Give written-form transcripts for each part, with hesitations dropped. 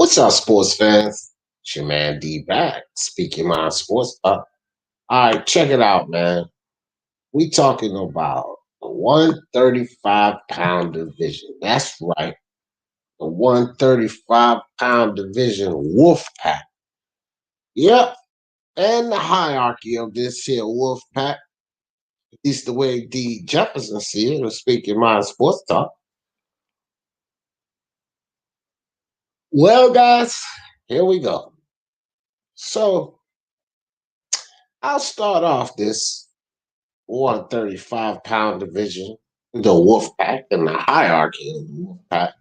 What's up, sports fans? It's your man D back, speaking my sports. All right, check it out, man. We talking about the 135-pound division. That's right, the 135-pound division wolf pack. Yep, and the hierarchy of this here wolf pack, at least the way D Jefferson see it, or speaking my sports talk. Well, guys, here we go. So I'll start off this 135-pound division, the wolf pack and the hierarchy of the wolf pack.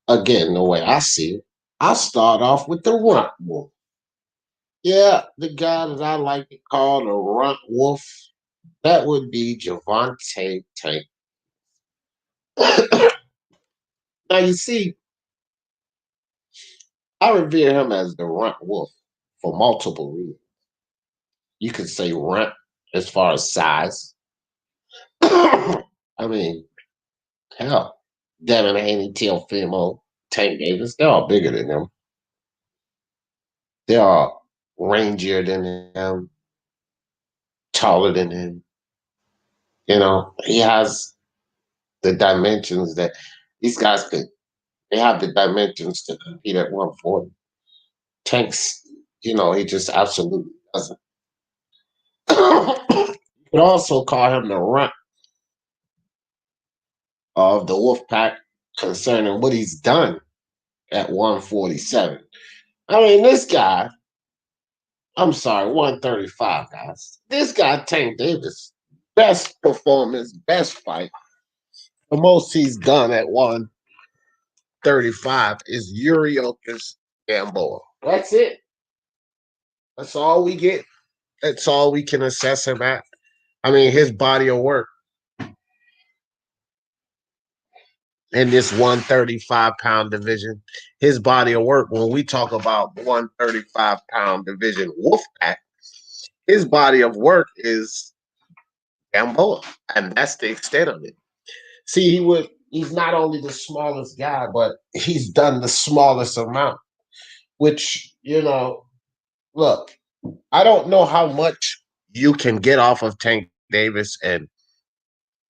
Again, the way I see it, I'll start off with the runt wolf. Yeah, the guy that I like to call the runt wolf, that would be Gervonta Tank. Now, you see, I revere him as the runt wolf for multiple reasons. You could say runt as far as size. I mean, hell, Devin, Haney, Teofimo, Tank Davis, they're all bigger than him. They're all rangier than him, taller than him. You know, he has the dimensions that these guys could, they have the dimensions to compete at 140. Tanks, he just absolutely doesn't. You could also call him the runt of the wolf pack concerning what he's done at 147. I mean, this guy, I'm sorry, 135, guys. This guy, Tank Davis, best performance, best fight. The most he's done at 135 is Yuriokas Gamboa. That's it. That's all we get. That's all we can assess him at. I mean, his body of work in this 135-pound division, his body of work, when we talk about 135-pound division Wolfpack, his body of work is Gamboa, and that's the extent of it. See, he's not only the smallest guy, but he's done the smallest amount, which, look, I don't know how much you can get off of Tank Davis and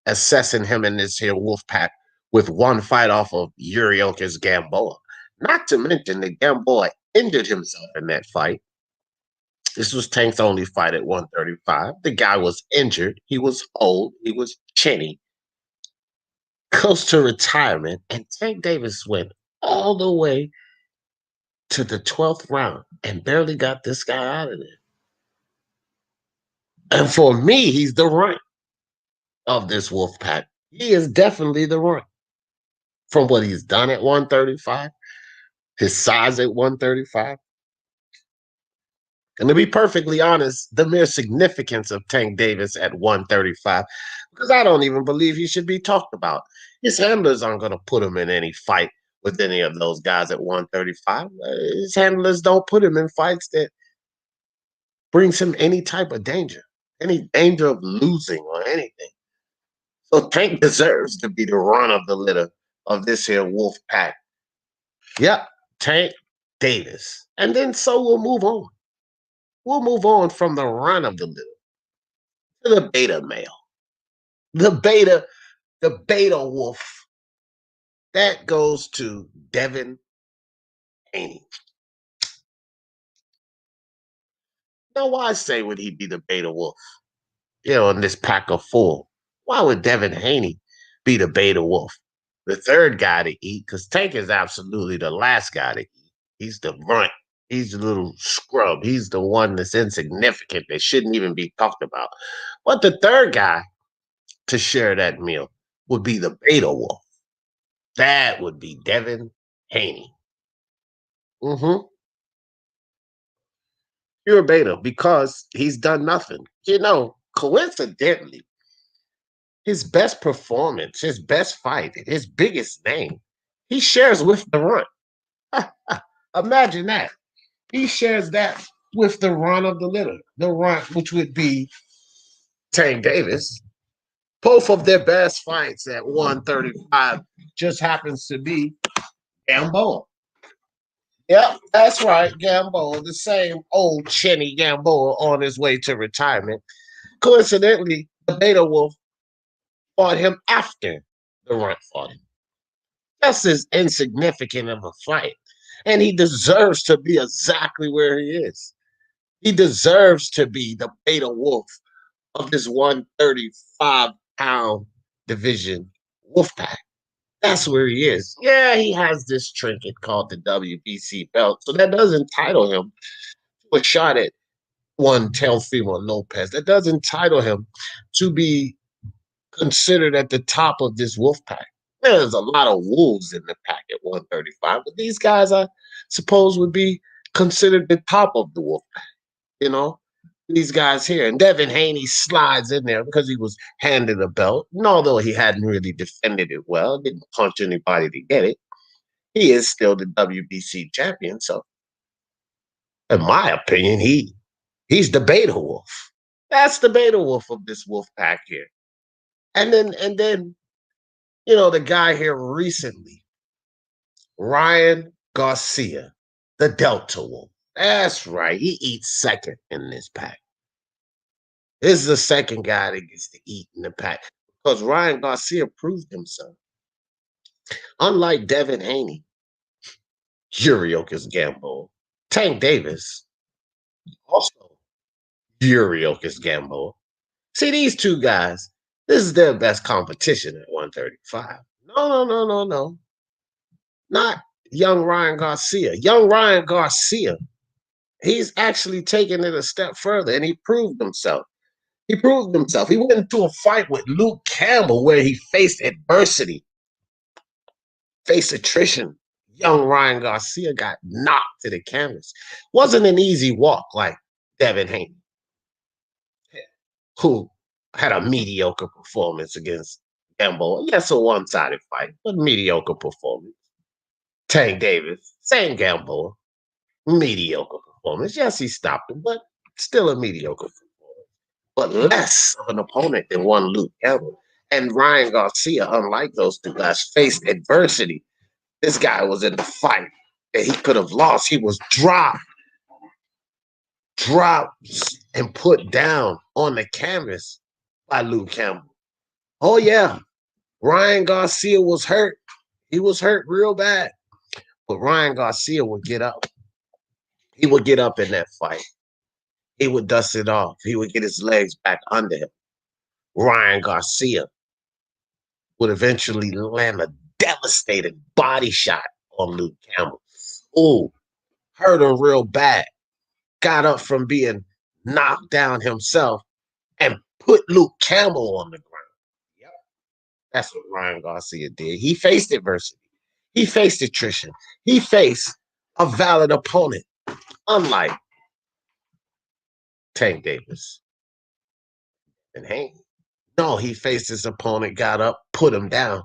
assessing him in this here wolf pack with one fight off of Yuriokas Gamboa. Not to mention that Gamboa injured himself in that fight. This was Tank's only fight at 135. The guy was injured. He was old. He was chinny. Close to retirement. And Tank Davis went all the way to the 12th round and barely got this guy out of there. And for me, he's the runt of this wolf pack. He is definitely the runt from what he's done at 135, his size at 135. And to be perfectly honest, the mere significance of Tank Davis at 135, because I don't even believe he should be talked about. His handlers aren't going to put him in any fight with any of those guys at 135. His handlers don't put him in fights that brings him any type of danger, any danger of losing or anything. So Tank deserves to be the run of the litter of this here wolf pack. Yep, Tank Davis. And then so we'll move on. We'll move on from the run of the litter to the beta male. The beta wolf. That goes to Devin Haney. Now, why say would he be the beta wolf? In this pack of four. Why would Devin Haney be the beta wolf? The third guy to eat, because Tank is absolutely the last guy to eat. He's the runt. He's the little scrub. He's the one that's insignificant that shouldn't even be talked about. But the third guy to share that meal would be the beta wolf. That would be Devin Haney. You're a beta because he's done nothing. Coincidentally, his best performance, his best fight, his biggest name, he shares with the runt. Imagine that. He shares that with the run of the litter, the runt, which would be Tank Davis. Both of their best fights at 135 just happens to be Gamboa. Yep, that's right. Gamboa, the same old chinny Gamboa on his way to retirement. Coincidentally, the Beta Wolf fought him after the Runt fought him. Just as insignificant of a fight. And he deserves to be exactly where he is. He deserves to be the Beta Wolf of this 135-pound division Wolfpack. That's where he is. Yeah, he has this trinket called the WBC belt, so that does entitle him to a shot at one Teofimo Lopez. That does entitle him to be considered at the top of this wolf pack. There's a lot of wolves in the pack at 135, but these guys, I suppose, would be considered the top of the wolf pack. You know, these guys here. And Devin Haney slides in there because he was handed a belt. And although he hadn't really defended it well, didn't punch anybody to get it, he is still the WBC champion. So, in my opinion, he's the beta wolf. That's the beta wolf of this wolf pack here. And then, the guy here recently, Ryan Garcia, the Delta Wolf. That's right. He eats second in this pack. This is the second guy that gets to eat in the pack because Ryan Garcia proved himself. Unlike Devin Haney, Yuriokas Gamboa, Tank Davis, also Yuriokas Gamboa. See, these two guys, this is their best competition at 135. No. Not young Ryan Garcia. Young Ryan Garcia, he's actually taken it a step further, and he proved himself. He proved himself. He went into a fight with Luke Campbell where he faced adversity, faced attrition. Young Ryan Garcia got knocked to the canvas. Wasn't an easy walk like Devin Haney, who had a mediocre performance against Campbell. Yes, a one-sided fight, but mediocre performance. Tank Davis, same Gamboa, mediocre performance. Yes, he stopped him, but still a mediocre performance. But less of an opponent than one Luke Campbell. And Ryan Garcia, unlike those two guys, faced adversity. This guy was in a fight that he could have lost. He was dropped, and put down on the canvas by Luke Campbell. Oh, yeah. Ryan Garcia was hurt. He was hurt real bad. But Ryan Garcia would get up. He would get up in that fight. He would dust it off. He would get his legs back under him. Ryan Garcia would eventually land a devastating body shot on Luke Campbell. Oh, hurt him real bad. Got up from being knocked down himself and put Luke Campbell on the ground. Yep. That's what Ryan Garcia did. He faced adversity. He faced attrition. He faced a valid opponent, unlike Tank Davis and Haney. No, he faced his opponent, got up, put him down.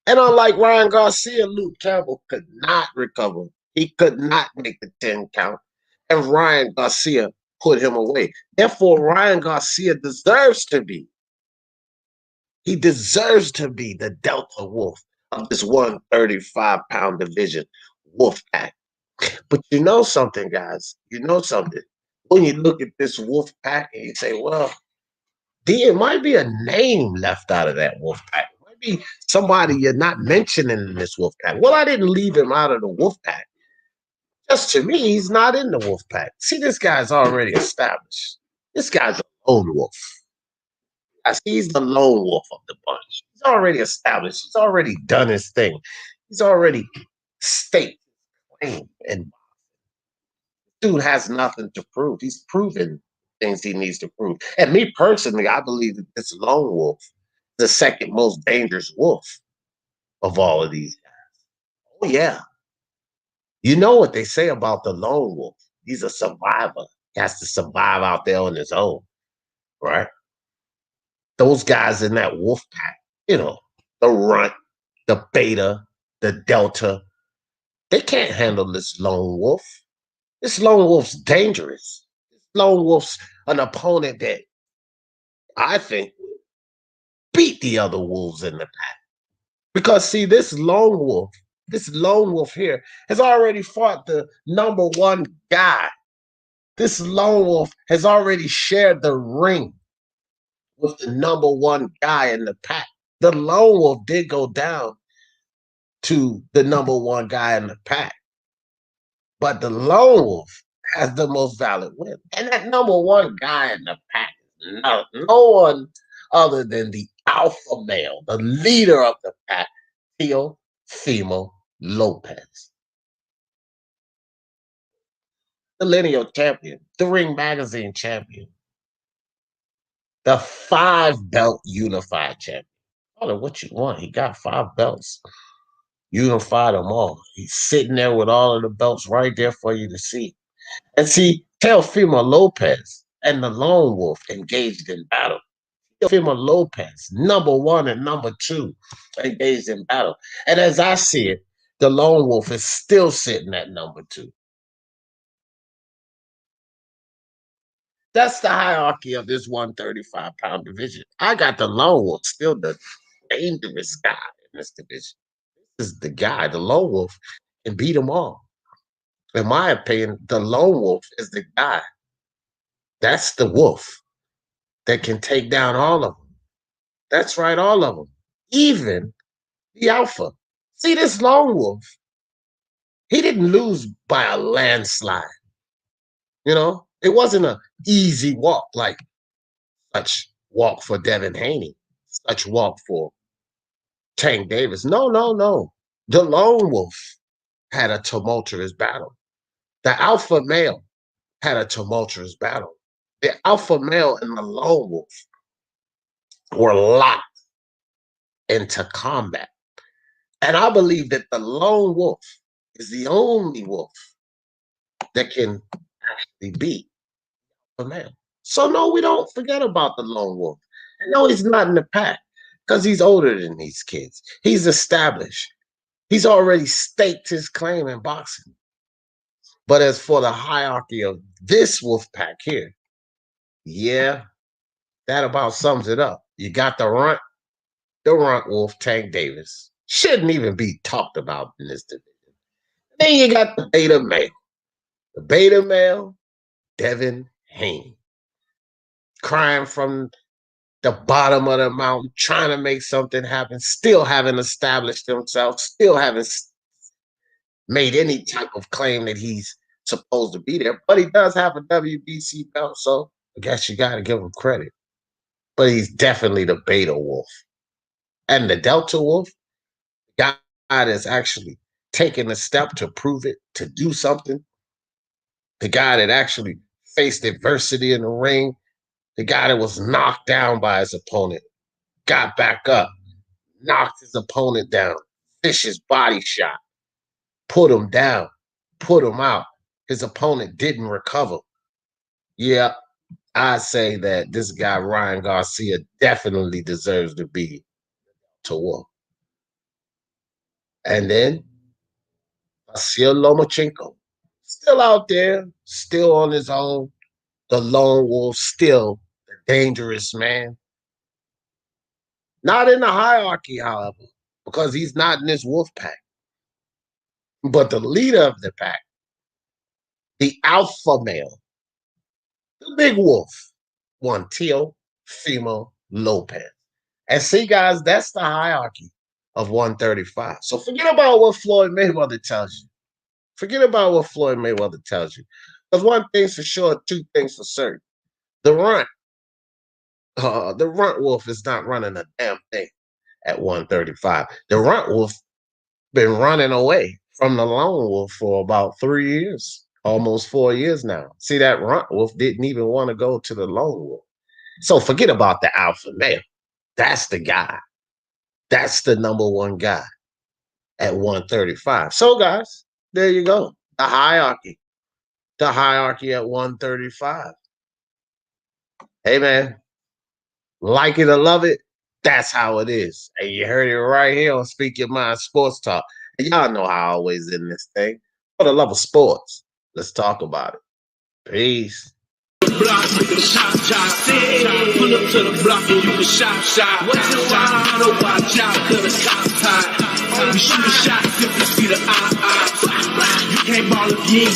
And unlike Ryan Garcia, Luke Campbell could not recover. He could not make the 10 count. And Ryan Garcia put him away. Therefore, Ryan Garcia deserves to be. He deserves to be the Delta Wolf of this 135-pound division wolf pack. But you know something, guys. You know something. When you look at this wolf pack and you say, well, it might be a name left out of that wolf pack. It might be somebody you're not mentioning in this wolf pack. Well, I didn't leave him out of the wolf pack. Just to me, he's not in the wolf pack. See, this guy's already established. This guy's a lone wolf. He's the lone wolf of the bunch. He's already established. He's already done his thing. He's already staked his claim. And dude has nothing to prove. He's proven things he needs to prove. And me personally, I believe that this lone wolf is the second most dangerous wolf of all of these guys. Oh, yeah. You know what they say about the lone wolf. He's a survivor. He has to survive out there on his own, right? Those guys in that wolf pack, the runt, the beta, the delta, they can't handle this lone wolf. This lone wolf's dangerous. This lone wolf's an opponent that I think beat the other wolves in the pack. Because, see, this lone wolf this lone wolf here has already fought the number one guy. This lone wolf has already shared the ring with the number one guy in the pack. The lone wolf did go down to the number one guy in the pack, but the lone wolf has the most valid win. And that number one guy in the pack is no one other than the alpha male, the leader of the pack, Teofimo Lopez. The lineal champion, the Ring Magazine champion, the 5-belt unified champion. Call it what you want. He got 5 belts. Unified them all. He's sitting there with all of the belts right there for you to see. And see, Teofimo Lopez and the Lone Wolf engaged in battle. Teofimo Lopez, number 1 and number 2, engaged in battle. And as I see it, the Lone Wolf is still sitting at number 2. That's the hierarchy of this 135-pound division. I got the Lone Wolf, still the dangerous guy in this division. This is the guy, the Lone Wolf, can beat them all. In my opinion, the Lone Wolf is the guy. That's the wolf that can take down all of them. That's right, all of them. Even the alpha. See, this Lone Wolf, he didn't lose by a landslide. You know, it wasn't an easy walk like such walk for Devin Haney, such walk for Tank Davis. No. The Lone Wolf had a tumultuous battle. The alpha male had a tumultuous battle. The alpha male and the Lone Wolf were locked into combat. And I believe that the Lone Wolf is the only wolf that can actually beat the male. So no, we don't forget about the Lone Wolf. And no, he's not in the pack because he's older than these kids. He's established. He's already staked his claim in boxing. But as for the hierarchy of this wolf pack here, yeah, that about sums it up. You got the runt wolf, Tank Davis. Shouldn't even be talked about in this division. Then you got the beta male. The beta male, Devin Haney. Crying from the bottom of the mountain, trying to make something happen, still haven't established himself, still haven't made any type of claim that he's supposed to be there. But he does have a WBC belt, so I guess you got to give him credit. But he's definitely the beta wolf. And the delta wolf, the guy that's actually taking a step to prove it, to do something. The guy that actually faced adversity in the ring. The guy that was knocked down by his opponent, got back up, knocked his opponent down, vicious body shot, put him down, put him out. His opponent didn't recover. Yeah, I say that this guy, Ryan Garcia, definitely deserves to be to wolf. And then Vasyl Lomachenko, still out there, still on his own. The Lone Wolf, still the dangerous man. Not in the hierarchy, however, because he's not in this wolf pack. But the leader of the pack, the alpha male, the big wolf, one Teofimo Lopez. And see, guys, that's the hierarchy of 135. So forget about what Floyd Mayweather tells you. Forget about what Floyd Mayweather tells you. Because one thing's for sure, 2 things for certain. The runt wolf is not running a damn thing at 135. The runt wolf been running away from the lone wolf for about 3 years, almost 4 years now. See, that runt wolf didn't even want to go to the lone wolf. So forget about the alpha male. That's the guy. That's the number one guy at 135. So, guys, there you go. The hierarchy. The hierarchy at 135. Hey, man, like it or love it, that's how it is. And you heard it right here on Speak Your Mind Sports Talk. And y'all know how I always in this thing. For the love of sports, let's talk about it. Peace. Pull up to the block and you can shot. What's your watch out, cause the cops tied. We shoot a shot if you all of ye got